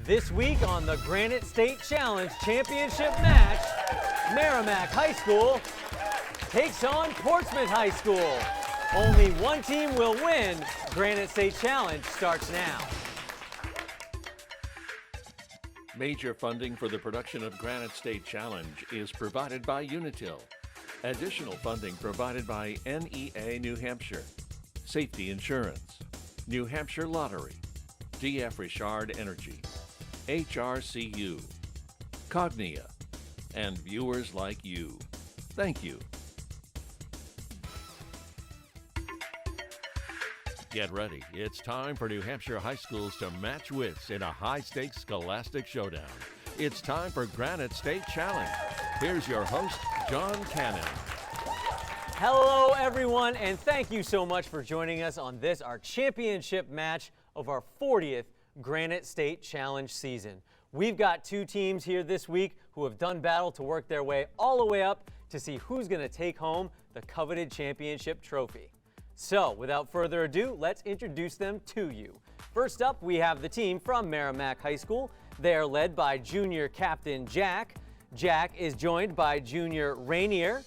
This week on the Granite State Challenge Championship match, Merrimack High School takes on Portsmouth High School. Only one team will win. Granite State Challenge starts now. Major funding for the production of Granite State Challenge is provided by Unitil. Additional funding provided by NEA New Hampshire, Safety Insurance, New Hampshire Lottery, DF Richard Energy, HRCU, Cognia, and viewers like you. Thank you. Get ready. It's time for New Hampshire high schools to match wits in a high-stakes scholastic showdown. It's time for Granite State Challenge. Here's your host, Jon Cannon. Hello, everyone, and thank you so much for joining us on this, our championship match of our 40th Granite State Challenge season. We've got two teams here this week who have done battle to work their way all the way up to see who's going to take home the coveted championship trophy. So, without further ado, let's introduce them to you. First up, we have the team from Merrimack High School. They are led by junior captain Jack. Jack is joined by junior Rainier,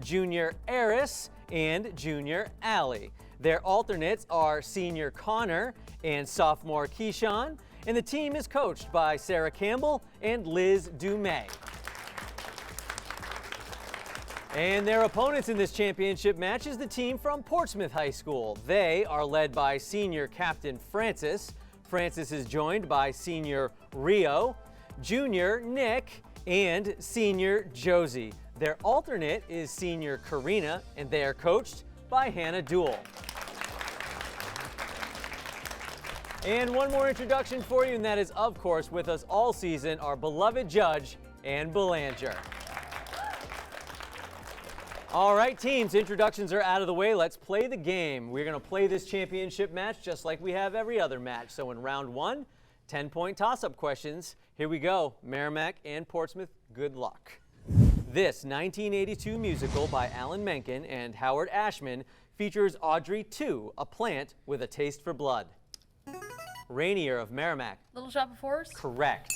junior Eris, and junior Allie. Their alternates are senior Connor and sophomore Keyshawn, and the team is coached by Sarah Campbell and Liz Dumais. And their opponents in this championship match is the team from Portsmouth High School. They are led by senior captain Francis. Francis is joined by senior Rio, junior Nick, and senior Josie. Their alternate is senior Karina, and they are coached by Hannah Duell. And one more introduction for you, and that is, of course, with us all season, our beloved judge, Ann Belanger. All right, teams, introductions are out of the way. Let's play the game. We're going to play this championship match just like we have every other match. So in round one, 10-point toss-up questions. Here we go. Merrimack and Portsmouth, good luck. This 1982 musical by Alan Menken and Howard Ashman features Audrey II, a plant with a taste for blood. Rainier of Merrimack. Little Shop of Horrors? Correct.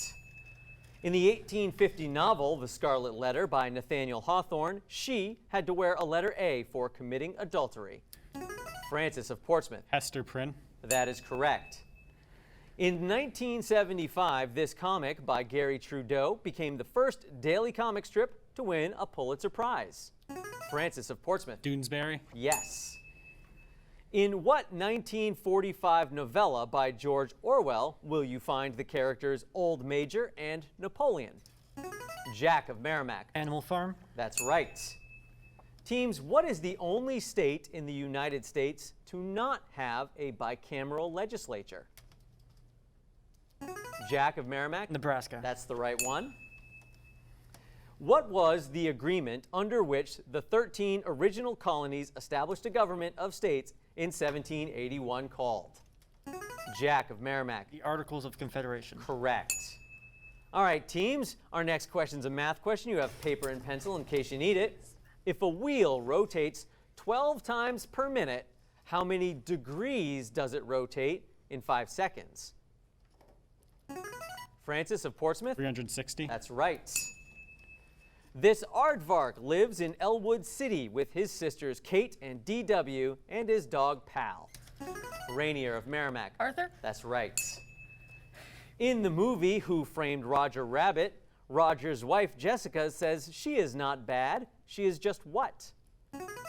In the 1850 novel, The Scarlet Letter by Nathaniel Hawthorne, she had to wear a letter A for committing adultery. Francis of Portsmouth. Hester Prynne. That is correct. In 1975, this comic by Gary Trudeau became the first daily comic strip to win a Pulitzer Prize. Francis of Portsmouth. Doonesbury. Yes. In what 1945 novella by George Orwell will you find the characters Old Major and Napoleon? Jack of Merrimack. Animal Farm. That's right. Teams, what is the only state in the United States to not have a bicameral legislature? Jack of Merrimack. Nebraska. That's the right one. What was the agreement under which the 13 original colonies established a government of states in 1781 called? Jack of Merrimack. The Articles of Confederation. Correct. All right, teams, our next question's a math question. You have paper and pencil in case you need it. If a wheel rotates 12 times per minute, how many degrees does it rotate in 5 seconds? Francis of Portsmouth. 360. That's right. This aardvark lives in Elwood City with his sisters Kate and DW and his dog Pal. Rainier of Merrimack. Arthur? That's right. In the movie Who Framed Roger Rabbit, Roger's wife Jessica says she is not bad, she is just what?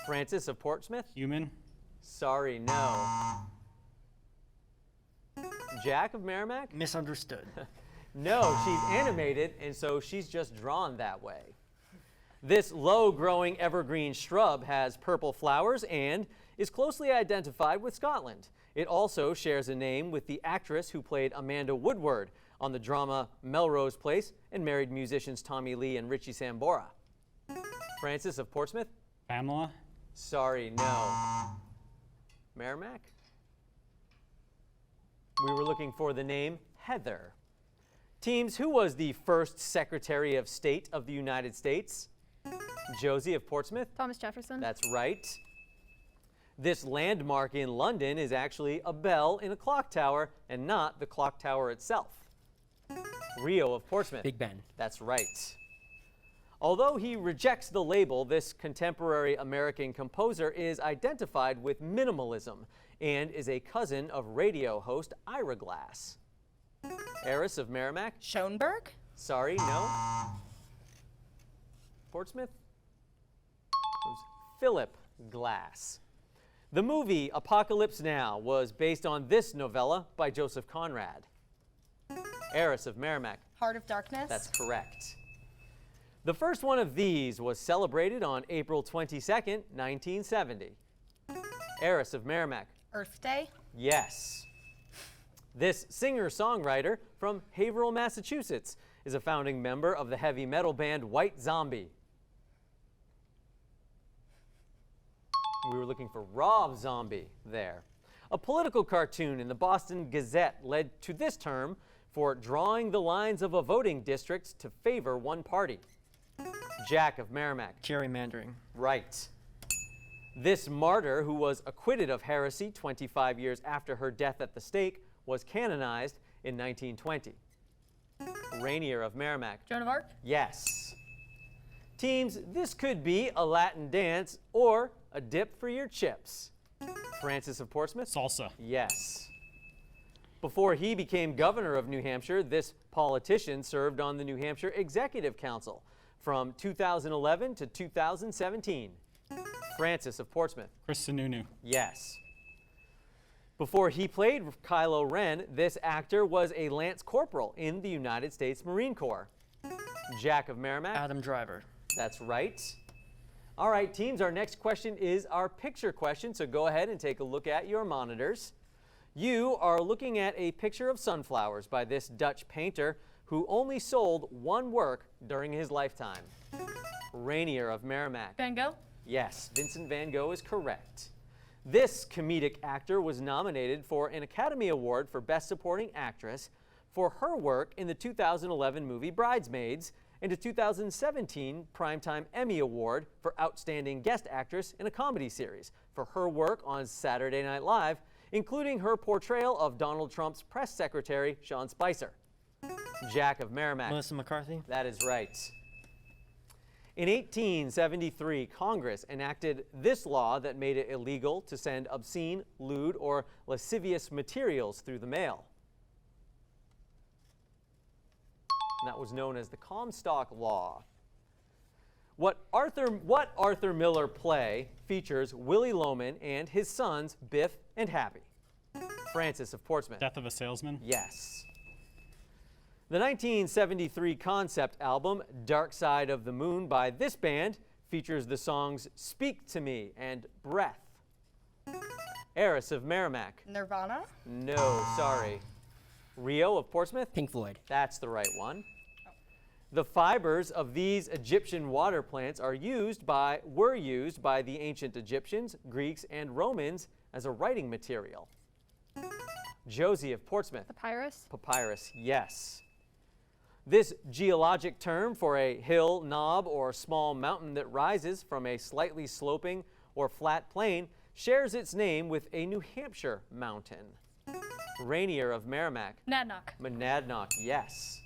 Francis of Portsmouth. Human. Sorry, no. Jack of Merrimack. Misunderstood. No, she's animated, and so she's just drawn that way. This low-growing evergreen shrub has purple flowers and is closely identified with Scotland. It also shares a name with the actress who played Amanda Woodward on the drama Melrose Place and married musicians Tommy Lee and Richie Sambora. Francis of Portsmouth. Pamela. Sorry, no. Merrimack? We were looking for the name Heather. Teams, who was the first Secretary of State of the United States? Josie of Portsmouth. Thomas Jefferson. That's right. This landmark in London is actually a bell in a clock tower and not the clock tower itself. Rio of Portsmouth. Big Ben. That's right. Although he rejects the label, this contemporary American composer is identified with minimalism and is a cousin of radio host Ira Glass. Heiress of Merrimack. Schoenberg? Sorry, no. Portsmouth? It was Philip Glass. The movie Apocalypse Now was based on this novella by Joseph Conrad. Heiress of Merrimack. Heart of Darkness? That's correct. The first one of these was celebrated on April 22nd, 1970. Heiress of Merrimack. Earth Day? Yes. This singer-songwriter from Haverhill, Massachusetts, is a founding member of the heavy metal band White Zombie. We were looking for Rob Zombie there. A political cartoon in the Boston Gazette led to this term for drawing the lines of a voting district to favor one party. Jack of Merrimack. Gerrymandering. Right. This martyr, who was acquitted of heresy 25 years after her death at the stake, was canonized in 1920. Rainier of Merrimack. Joan of Arc? Yes. Teams, this could be a Latin dance or a dip for your chips. Francis of Portsmouth? Salsa. Yes. Before he became governor of New Hampshire, this politician served on the New Hampshire Executive Council from 2011 to 2017. Francis of Portsmouth. Chris Sununu. Yes. Before he played Kylo Ren, this actor was a Lance Corporal in the United States Marine Corps. Jack of Merrimack. Adam Driver. That's right. All right, teams, our next question is our picture question, so go ahead and take a look at your monitors. You are looking at a picture of sunflowers by this Dutch painter who only sold one work during his lifetime. Rainier of Merrimack. Van Gogh? Yes, Vincent van Gogh is correct. This comedic actor was nominated for an Academy Award for Best Supporting Actress for her work in the 2011 movie Bridesmaids and a 2017 Primetime Emmy Award for Outstanding Guest Actress in a Comedy Series for her work on Saturday Night Live, including her portrayal of Donald Trump's press secretary, Sean Spicer. Jack of Merrimack. Melissa McCarthy. That is right. In 1873, Congress enacted this law that made it illegal to send obscene, lewd, or lascivious materials through the mail. And that was known as the Comstock Law. What Arthur Miller play features Willie Loman and his sons Biff and Happy? Francis of Portsmouth. Death of a Salesman. Yes. The 1973 concept album Dark Side of the Moon by this band features the songs Speak to Me and Breath. Heiress of Merrimack. Nirvana? No, sorry. Rio of Portsmouth? Pink Floyd. That's the right one. The fibers of these Egyptian water plants were used by the ancient Egyptians, Greeks, and Romans as a writing material. Josie of Portsmouth. Papyrus? Papyrus, yes. This geologic term for a hill, knob, or small mountain that rises from a slightly sloping or flat plain shares its name with a New Hampshire mountain. Rainier of Merrimack. Monadnock. Monadnock, yes.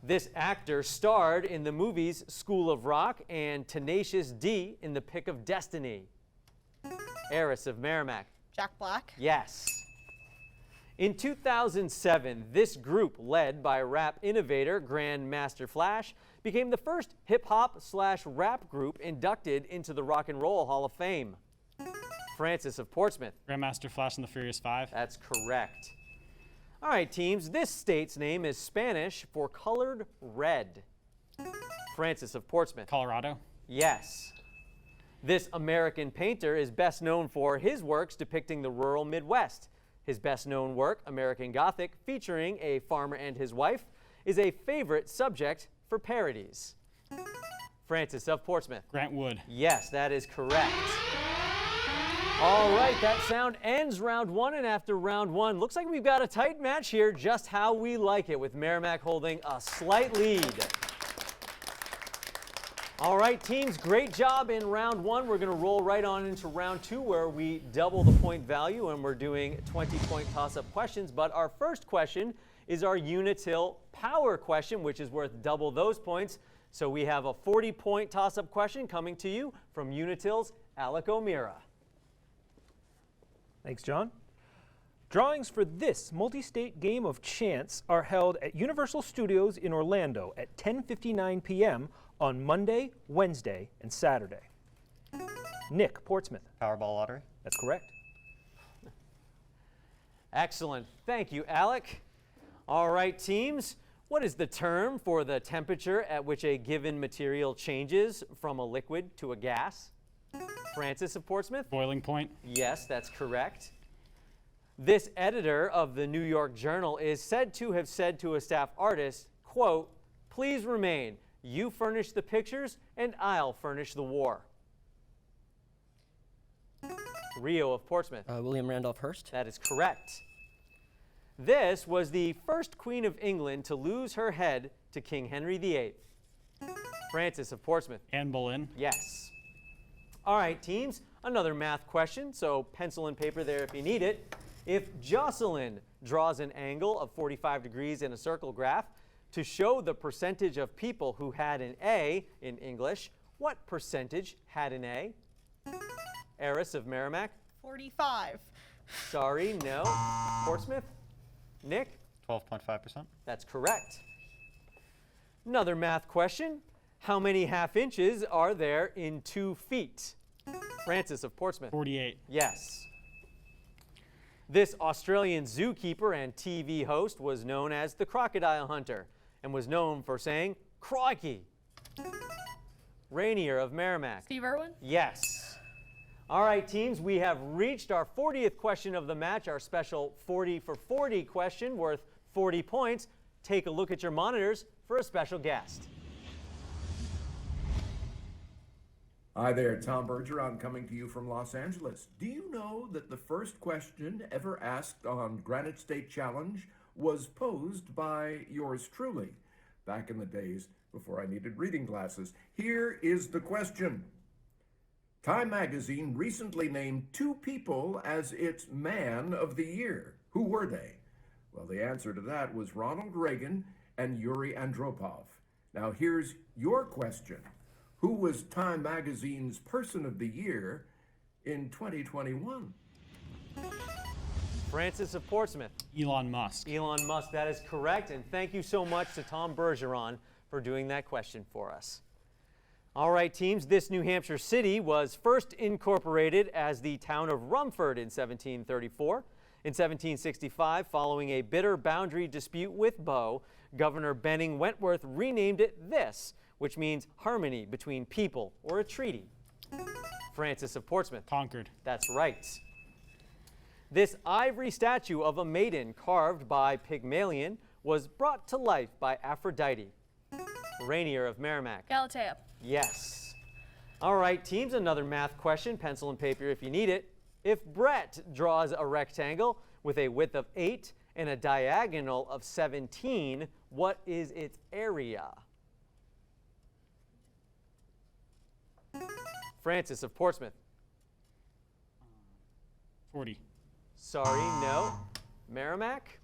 This actor starred in the movies School of Rock and Tenacious D in The Pick of Destiny. Heiress of Merrimack. Jack Black? Yes. In 2007, this group, led by rap innovator Grandmaster Flash, became the first hip-hop/rap group inducted into the Rock and Roll Hall of Fame. Francis of Portsmouth. Grandmaster Flash and the Furious Five. That's correct. All right, teams, this state's name is Spanish for colored red. Francis of Portsmouth. Colorado. Yes. This American painter is best known for his works depicting the rural Midwest. His best-known work, American Gothic, featuring a farmer and his wife, is a favorite subject for parodies. Francis of Portsmouth. Grant Wood. Yes, that is correct. All right, that sound ends round one, and after round one, looks like we've got a tight match here, just how we like it, with Merrimack holding a slight lead. All right, teams, great job in round one. We're going to roll right on into round two, where we double the point value and we're doing 20-point toss-up questions. But our first question is our Unitil power question, which is worth double those points. So we have a 40-point toss-up question coming to you from Unitil's Alec O'Meara. Thanks, John. Drawings for this multi-state game of chance are held at Universal Studios in Orlando at 10:59 p.m. on Monday, Wednesday, and Saturday. Nick, Portsmouth. Powerball lottery. That's correct. Excellent. Thank you, Alec. All right, teams. What is the term for the temperature at which a given material changes from a liquid to a gas? Francis of Portsmouth? Boiling point. Yes, that's correct. This editor of the New York Journal is said to have said to a staff artist, quote, "Please remain. You furnish the pictures and I'll furnish the war." Rio of Portsmouth. William Randolph Hearst. That is correct. This was the first Queen of England to lose her head to King Henry VIII. Francis of Portsmouth. Anne Boleyn. Yes. All right, teams, another math question, so pencil and paper there if you need it. If Jocelyn draws an angle of 45 degrees in a circle graph to show the percentage of people who had an A in English, what percentage had an A? Eris of Merrimack? 45. Sorry, no. Portsmouth? Nick? 12.5%. That's correct. Another math question. How many half inches are there in 2 feet? Francis of Portsmouth. 48. Yes. This Australian zookeeper and TV host was known as the Crocodile Hunter and was known for saying, "Crikey." Rainier of Merrimack. Steve Irwin? Yes. All right, teams, we have reached our 40th question of the match, our special 40 for 40 question worth 40 points. Take a look at your monitors for a special guest. Hi there, Tom Bergeron coming to you from Los Angeles. Do you know that the first question ever asked on Granite State Challenge was posed by yours truly back in the days before I needed reading glasses? Here is the question. Time magazine recently named 2 people as its Man of the Year. Who were they? Well, the answer to that was Ronald Reagan and Yuri Andropov. Now here's your question. Who was Time magazine's Person of the Year in 2021? Francis of Portsmouth. Elon Musk. Elon Musk, that is correct. And thank you so much to Tom Bergeron for doing that question for us. All right, teams, this New Hampshire city was first incorporated as the town of Rumford in 1734. In 1765, following a bitter boundary dispute with Bow, Governor Benning Wentworth renamed it this, which means harmony between people or a treaty. Francis of Portsmouth. Concord. That's right. This ivory statue of a maiden carved by Pygmalion was brought to life by Aphrodite. Rainier of Merrimack. Galatea. Yes. All right, teams, another math question, pencil and paper if you need it. If Brett draws a rectangle with a width of 8 and a diagonal of 17, what is its area? Francis of Portsmouth. 40. Sorry, no. Merrimack?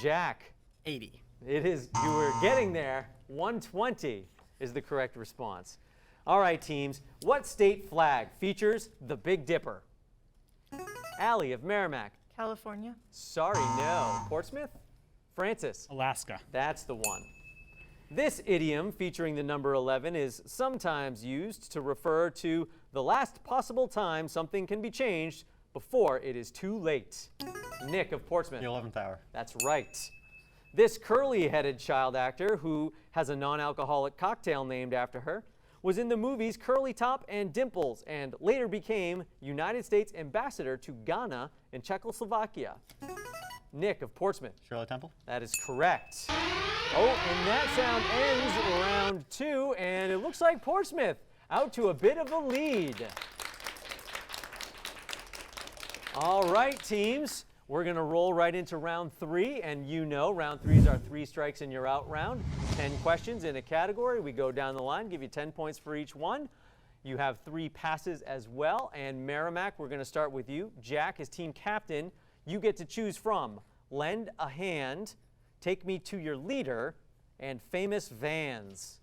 Jack. 80. It is, you were getting there. 120 is the correct response. All right, teams, what state flag features the Big Dipper? Allie of Merrimack. California. Sorry, no. Portsmouth? Francis. Alaska. That's the one. This idiom featuring the number 11 is sometimes used to refer to the last possible time something can be changed before it is too late. Nick of Portsmouth. The 11th hour. That's right. This curly-headed child actor, who has a non-alcoholic cocktail named after her, was in the movies Curly Top and Dimples and later became United States Ambassador to Ghana and Czechoslovakia. Nick of Portsmouth. Shirley Temple. That is correct. Oh, and that sound ends round 2, and it looks like Portsmouth out to a bit of a lead. All right, teams. We're going to roll right into round 3, and you know round 3 is our 3 strikes and you're out round. 10 questions in a category. We go down the line, give you 10 points for each one. You have 3 passes as well, and Merrimack, we're going to start with you. Jack is team captain. You get to choose from Lend a Hand, Take Me to Your Leader, and Famous Vans.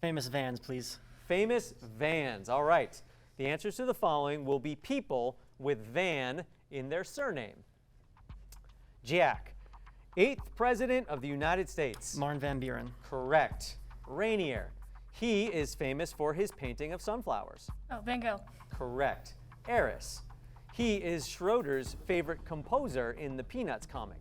Famous Vans, please. Famous Vans. All right. The answers to the following will be people with Van in their surname. Jack, 8th President of the United States. Martin Van Buren. Correct. Rainier, he is famous for his painting of sunflowers. Oh, Van Gogh. Correct. Eris, he is Schroeder's favorite composer in the Peanuts comic.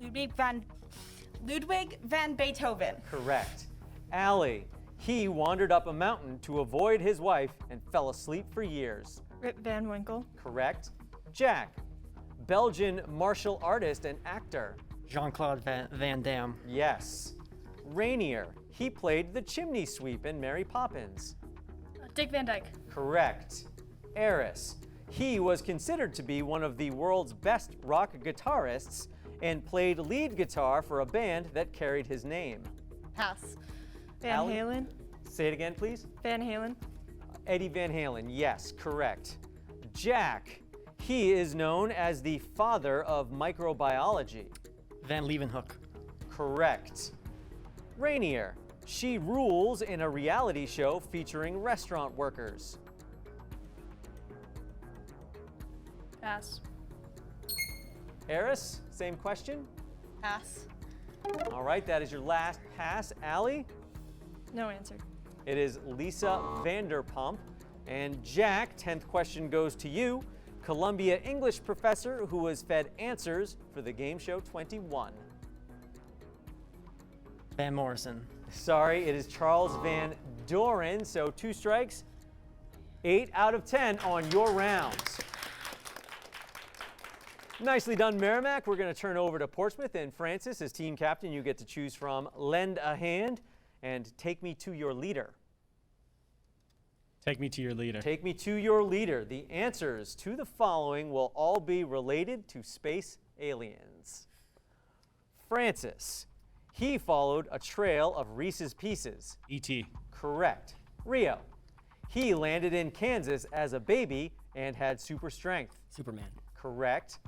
Ludwig van Beethoven. Correct. Allie, he wandered up a mountain to avoid his wife and fell asleep for years. Rip Van Winkle. Correct. Jack, Belgian martial artist and actor. Jean-Claude Van Damme. Yes. Rainier, he played the chimney sweep in Mary Poppins. Dick Van Dyke. Correct. Eris, he was considered to be one of the world's best rock guitarists and played lead guitar for a band that carried his name. Pass. Van Allie? Halen. Say it again, please. Van Halen. Eddie Van Halen, yes, correct. Jack, he is known as the father of microbiology. Van Leeuwenhoek. Correct. Rainier, she rules in a reality show featuring restaurant workers. Pass. Eris, same question. Pass. All right, that is your last pass. Allie, No answer. it is Lisa Vanderpump. And Jack, 10th question goes to you. Columbia English professor who was fed answers for the game show 21. Van Morrison. Sorry, it is Charles Van Doren. So 2 strikes, 8 out of 10 on your rounds. Nicely done, Merrimack. We're going to turn over to Portsmouth, and Francis, as team captain, you get to choose from Lend a Hand and Take Me to Your Leader. Take me to your leader. Take Me to Your Leader. The answers to the following will all be related to space aliens. Francis, he followed a trail of Reese's Pieces. E.T. Correct. Rio, he landed in Kansas as a baby and had super strength. Superman. Correct.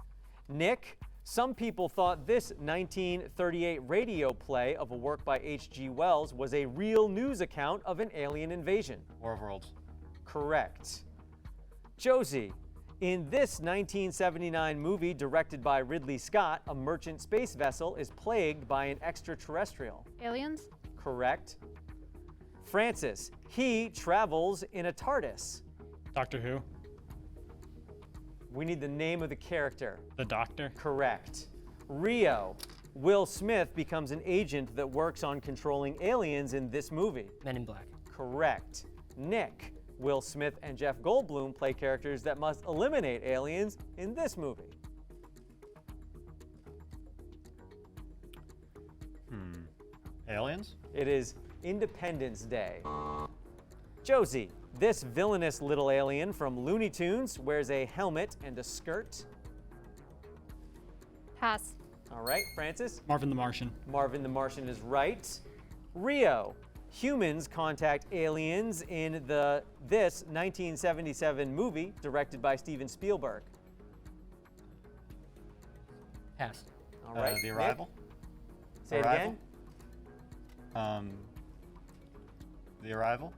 Nick, some people thought this 1938 radio play of a work by H.G. Wells was a real news account of an alien invasion. War of Worlds. Correct. Josie, in this 1979 movie directed by Ridley Scott, a merchant space vessel is plagued by an extraterrestrial. Aliens? Correct. Francis, he travels in a TARDIS. Doctor Who. We need the name of the character. The Doctor. Correct. Rio, Will Smith becomes an agent that works on controlling aliens in this movie. Men in Black. Correct. Nick, Will Smith and Jeff Goldblum play characters that must eliminate aliens in this movie. Aliens? It is Independence Day. Josie, this villainous little alien from Looney Tunes wears a helmet and a skirt. Pass. All right, Francis. Marvin the Martian. Marvin the Martian is right. Rio, humans contact aliens in this 1977 movie directed by Steven Spielberg. Pass. All right. The Nick, Arrival? say it Arrival? again. The Arrival?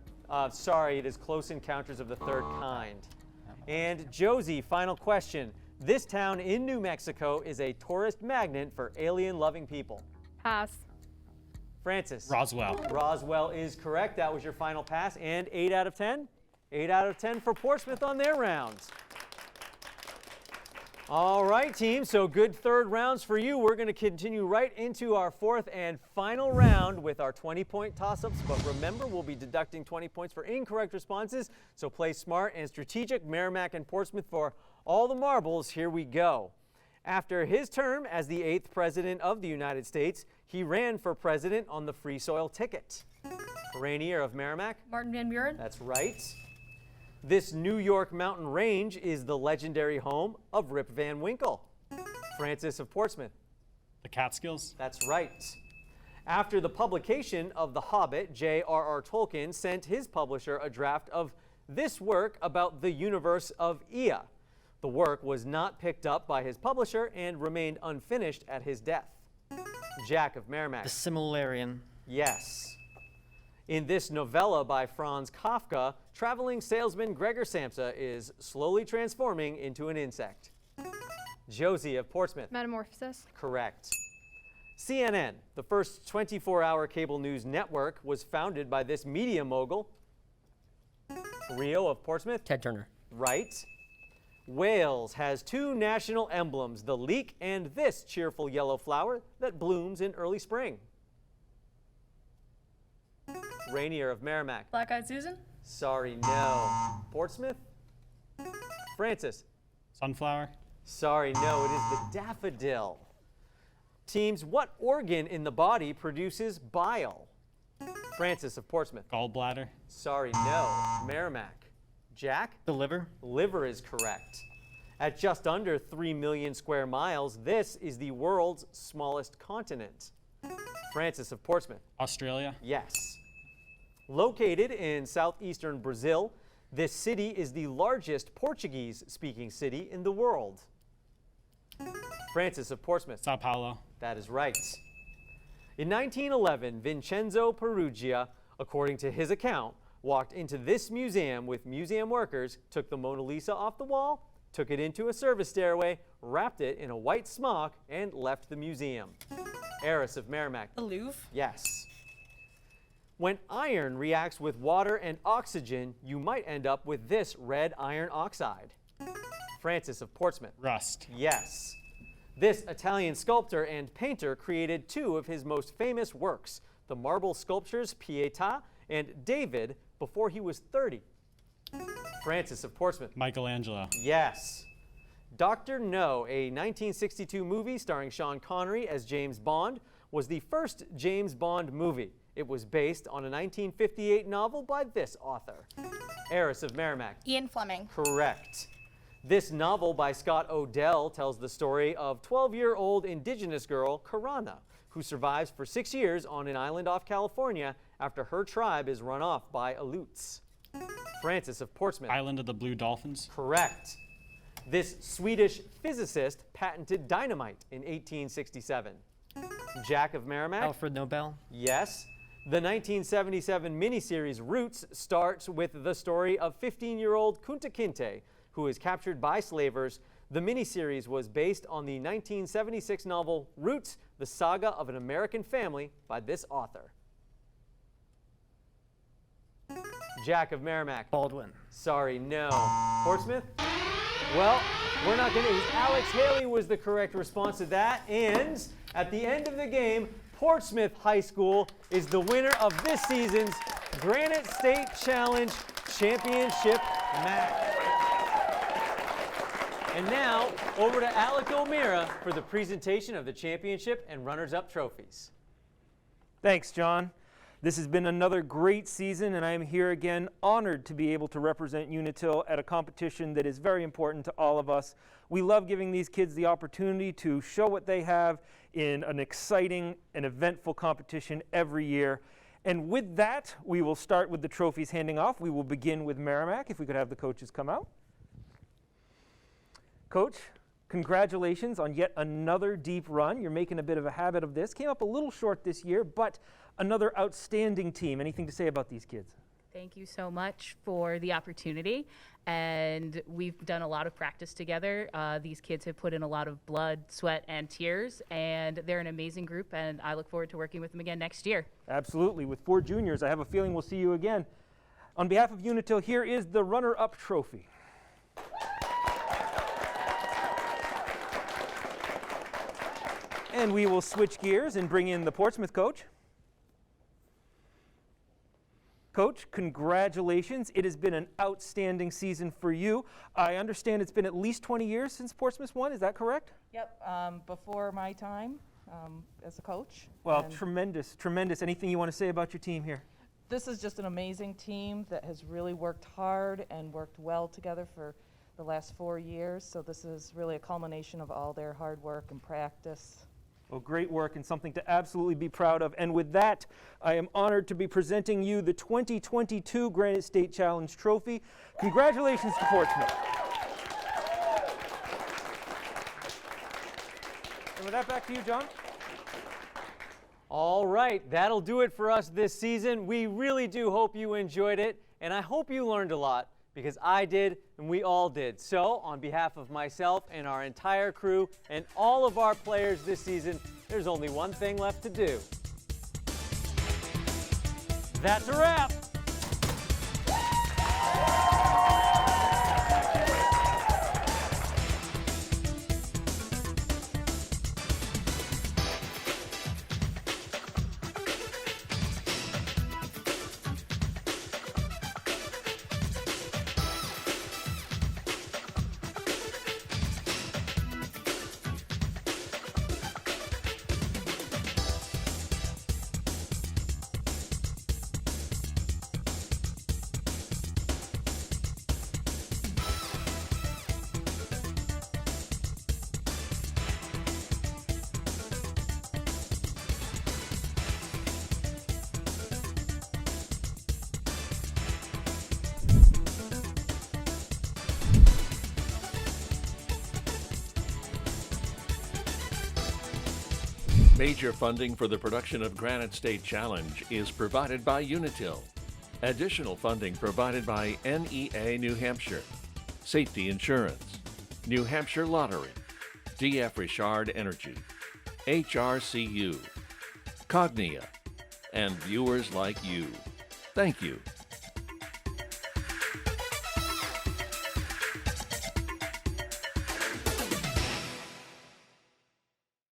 Sorry, it is Close Encounters of the Third Kind. And Josie, final question. This town in New Mexico is a tourist magnet for alien-loving people. Pass. Francis. Roswell. Roswell is correct. That was your final pass. And 8 out of 10? 8 out of 10 for Portsmouth on their rounds. All right, team. So good third rounds for you. We're going to continue right into our fourth and final round with our 20-point toss-ups. But remember, we'll be deducting 20 points for incorrect responses. So play smart and strategic. Merrimack and Portsmouth for all the marbles. Here we go. After his term as the 8th President of the United States, he ran for president on the Free Soil ticket. Rainier of Merrimack. Martin Van Buren. That's right. This New York mountain range is the legendary home of Rip Van Winkle. Francis of Portsmouth. The Catskills. That's right. After the publication of The Hobbit, J.R.R. Tolkien sent his publisher a draft of this work about the universe of Ea. The work was not picked up by his publisher and remained unfinished at his death. Jack of Merrimack. The Similarian. Yes. In this novella by Franz Kafka, traveling salesman Gregor Samsa is slowly transforming into an insect. Josie of Portsmouth. Metamorphosis. Correct. CNN, the first 24-hour cable news network, was founded by this media mogul. Rio of Portsmouth. Ted Turner. Right. Wales has two national emblems, the leek and this cheerful yellow flower that blooms in early spring. Rainier of Merrimack. Black-eyed Susan. Sorry, no. Portsmouth? Francis. Sunflower. Sorry, no, it is the daffodil. Teams, what organ in the body produces bile? Francis of Portsmouth. Gallbladder. Sorry, no. Merrimack. Jack? The liver. Liver is correct. At just under 3 million square miles, this is the world's smallest continent. Francis of Portsmouth. Australia. Yes. Located in southeastern Brazil, this city is the largest Portuguese-speaking city in the world. Francis of Portsmouth. Sao Paulo. That is right. In 1911, Vincenzo Perugia, according to his account, walked into this museum with museum workers, took the Mona Lisa off the wall, took it into a service stairway, wrapped it in a white smock, and left the museum. Heiress of Merrimack. The Louvre. Yes. When iron reacts with water and oxygen, you might end up with this red iron oxide. Francis of Portsmouth. Rust. Yes. This Italian sculptor and painter created two of his most famous works, the marble sculptures Pietà and David, before he was 30. Francis of Portsmouth. Michelangelo. Yes. Dr. No, a 1962 movie starring Sean Connery as James Bond, was the first James Bond movie. It was based on a 1958 novel by this author. Heiress of Merrimack. Ian Fleming. Correct. This novel by Scott Odell tells the story of 12-year-old indigenous girl, Karana, who survives for 6 years on an island off California after her tribe is run off by Aleuts. Francis of Portsmouth. Island of the Blue Dolphins. Correct. This Swedish physicist patented dynamite in 1867. Jack of Merrimack. Alfred Nobel. Yes. The 1977 miniseries Roots starts with the story of 15-year-old Kunta Kinte, who is captured by slavers. The miniseries was based on the 1976 novel Roots, the Saga of an American Family by this author. Jack of Merrimack. Baldwin. Sorry, no. Portsmouth? Well, we're not going to. Alex Haley was the correct response to that. And at the end of the game, Portsmouth High School is the winner of this season's Granite State Challenge Championship match. And now, over to Alec O'Meara for the presentation of the championship and runners-up trophies. Thanks, John. This has been another great season, and I am here again honored to be able to represent Unitil at a competition that is very important to all of us. We love giving these kids the opportunity to show what they have in an exciting and eventful competition every year. And with that, we will start with the trophies handing off. We will begin with Merrimack, if we could have the coaches come out. Coach, congratulations on yet another deep run. You're making a bit of a habit of this. Came up a little short this year, but another outstanding team. Anything to say about these kids? Thank you so much for the opportunity. And we've done a lot of practice together. These kids have put in a lot of blood, sweat, and tears, and they're an amazing group, and I look forward to working with them again next year. Absolutely. With 4 juniors, I have a feeling we'll see you again. On behalf of Unitil, here is the runner-up trophy. And we will switch gears and bring in the Portsmouth coach. Coach, congratulations. It has been an outstanding season for you. I understand it's been at least 20 years since Portsmouth won. Is that correct? Yep, before my time as a coach. Well, And tremendous, tremendous. Anything you want to say about your team here? this is just an amazing team that has really worked hard and worked well together for the last 4 years. So this is really a culmination of all their hard work and practice. Well, great work and something to absolutely be proud of. And with that, I am honored to be presenting you the 2022 Granite State Challenge Trophy. Congratulations to Portsmouth. And with that, back to you, John. All right, that'll do it for us this season. We really do hope you enjoyed it, and I hope you learned a lot, because I did and we all did. So, on behalf of myself and our entire crew and all of our players this season, there's only one thing left to do. That's a wrap. Major funding for the production of Granite State Challenge is provided by Unitil. Additional funding provided by NEA New Hampshire, Safety Insurance, New Hampshire Lottery, DF Richard Energy, HRCU, Cognia, and viewers like you. Thank you.